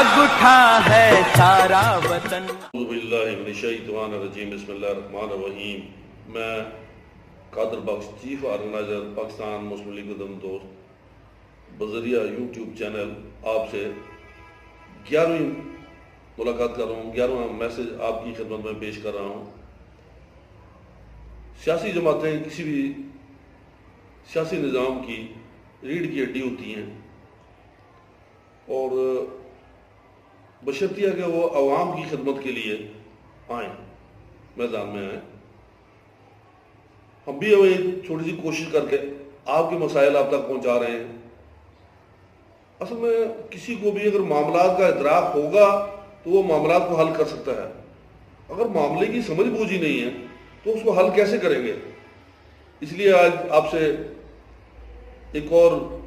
जाग उठा है सारा वतन। बिस्मिल्लाहिर्रहमानिर्रहीम, मैं कादर बख्श, चीफ ऑर्गेनाइजर पाकिस्तान मुस्लिम लीग उद्यम दोस्त बजरिया यूट्यूब चैनल आपसे 11वीं मुलाकात कर रहा हूँ, 11वां मैसेज आपकी खिदमत में पेश कर रहा हूँ। सियासी जमातें किसी भी सियासी निज़ाम की रीढ़ की हड्डी होती हैं और बशर्तिया कि वो अवाम की खिदमत के लिए आए, मैदान में आए। हम भी हमें छोटी सी कोशिश करके आपके मसाइल आप तक पहुंचा रहे हैं। असल में किसी को भी अगर मामलात का इदराक होगा तो वो मामलात को हल कर सकता है। अगर मामले की समझ बूझ ही नहीं है तो उसको हल कैसे करेंगे? इसलिए आज आपसे एक और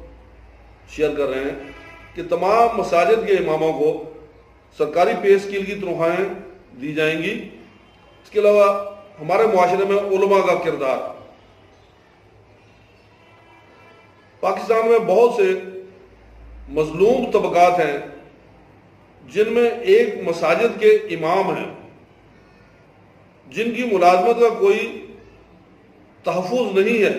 शेयर कर रहे हैं कि तमाम मसाजिद के इमामों को सरकारी पे स्केल की तनख्वाहें दी जाएंगी। इसके अलावा हमारे मुआशरे में उलमा का किरदार, पाकिस्तान में बहुत से मजलूम तबकात हैं जिनमें एक मसाजिद के इमाम हैं जिनकी मुलाजमत का कोई तहफ़्फ़ुज़ नहीं है,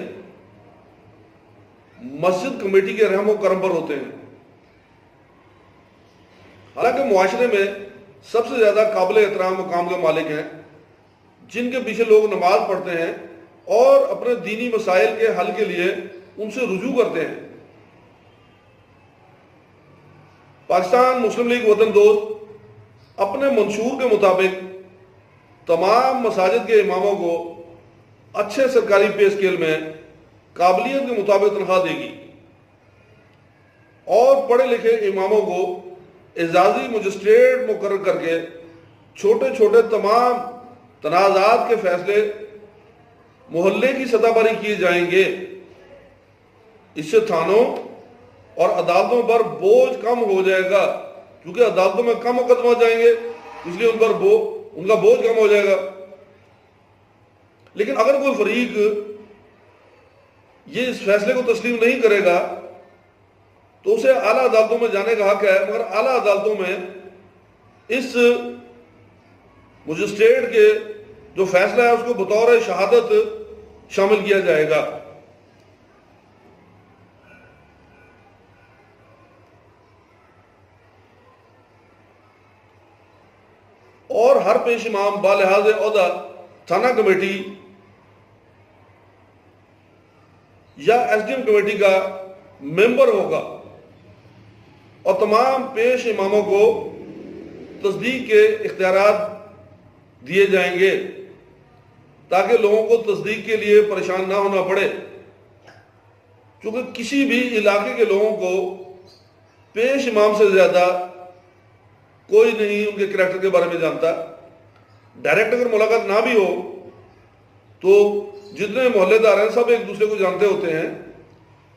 मस्जिद कमेटी के रहम व करम पर होते हैं। हालांकि मुआशरे में सबसे ज़्यादा काबिल एहतराम मकाम के मालिक हैं जिनके पीछे लोग नमाज पढ़ते हैं और अपने दीनी मसाइल के हल के लिए उनसे रुजू करते हैं। पाकिस्तान मुस्लिम लीग वतन दोस्त अपने मंशूर के मुताबिक तमाम मसाजिद के इमामों को अच्छे सरकारी पे स्केल में काबिलियत के मुताबिक तनख्वाह देगी और पढ़े लिखे इमामों को एजाजी मजिस्ट्रेट मुकर्रर करके छोटे छोटे तमाम तनाज़ात के फैसले मोहल्ले की सतह पर ही किए जाएंगे। इससे थानों और अदालतों पर बोझ कम हो जाएगा, क्योंकि अदालतों में कम मुकदमा जाएंगे इसलिए उनका बोझ कम हो जाएगा। लेकिन अगर कोई फरीक ये इस फैसले को तस्लीम नहीं करेगा तो उसे आला अदालतों में जाने का हक है, मगर आला अदालतों में इस मजिस्ट्रेट के जो फैसला है उसको बतौर शहादत शामिल किया जाएगा। और हर पेश इमाम बालिहाज़ ओहदा थाना कमेटी या एसडीएम कमेटी का मेंबर होगा और तमाम पेश इमामों को तस्दीक के इख्तियारात दिए जाएंगे ताकि लोगों को तस्दीक के लिए परेशान ना होना पड़े, क्योंकि किसी भी इलाके के लोगों को पेश इमाम से ज़्यादा कोई नहीं उनके करैक्टर के बारे में जानता। डायरेक्ट अगर मुलाकात ना भी हो तो जितने मोहल्लेदार हैं सब एक दूसरे को जानते होते हैं।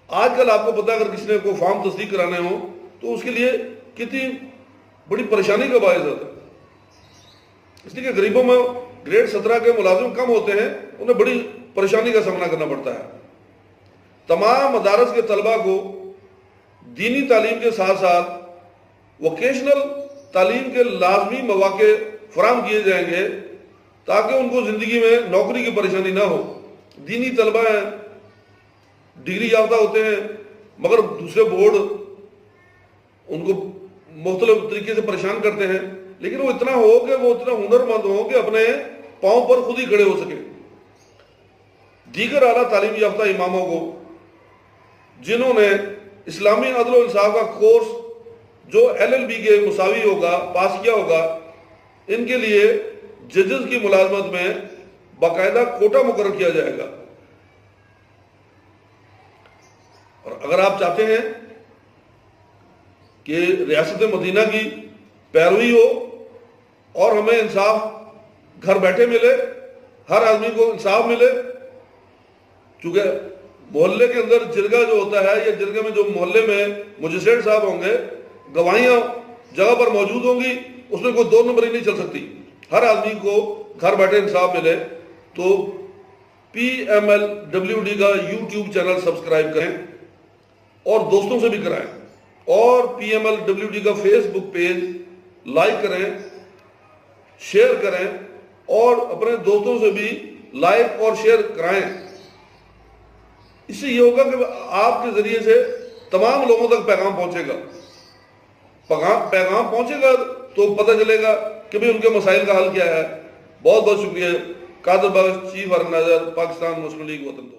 आजकल आपको पता है अगर किसी ने को फॉर्म तस्दीक कराने हो तो उसके लिए कितनी बड़ी परेशानी का बायस होता है। इसलिए कि गरीबों में ग्रेड 17 के मुलाजिम कम होते हैं, उन्हें बड़ी परेशानी का सामना करना पड़ता है। तमाम मदारस के तलबा को दीनी तालीम के साथ साथ वोकेशनल तालीम के लाजमी मौके फराहम किए जाएंगे ताकि उनको ज़िंदगी में नौकरी की परेशानी ना हो। दीनी तलबा हैं, डिग्री याफ्ता होते हैं, मगर दूसरे बोर्ड उनको मुख्तलिफ तरीके से परेशान करते हैं, लेकिन वो इतना हो कि वो इतना हुनरमंद हो कि अपने पाँव पर खुद ही खड़े हो सके। दीगर आला तालीम याफ्ता इमामों को जिन्होंने इस्लामी अदल और इंसाफ का कोर्स जो LLB के मुसावी होगा पास किया होगा, इनके लिए जजेस की मुलाजमत में बाकायदा कोटा मुकर्रर किया जाएगा। और अगर आप चाहते हैं कि रियासत मदीना की पैरवी हो और हमें इंसाफ घर बैठे मिले, हर आदमी को इंसाफ मिले, क्योंकि मोहल्ले के अंदर जिरगा जो होता है या जिरगे में जो मोहल्ले में मजिस्ट्रेट साहब होंगे, गवाहियां जगह पर मौजूद होंगी, उसमें कोई दो नंबरी नहीं चल सकती। हर आदमी को घर बैठे इंसाफ मिले तो PMLWD का YouTube चैनल सब्सक्राइब करें और दोस्तों से भी कराएं اور PMLWD کا فیس بک پیج لائک کریں، شیئر کریں اور اپنے دوستوں سے بھی لائک اور شیئر کرائیں۔ اس سے یہ ہوگا کہ آپ کے ذریعے سے تمام لوگوں تک پیغام پہنچے گا، پیغام پہنچے گا تو پتہ چلے گا کہ بھی ان کے مسائل کا حل کیا ہے۔ بہت بہت شکریہ۔ قادر بخش، چیف آرگنائزر، پاکستان مسلم لیگ وطن۔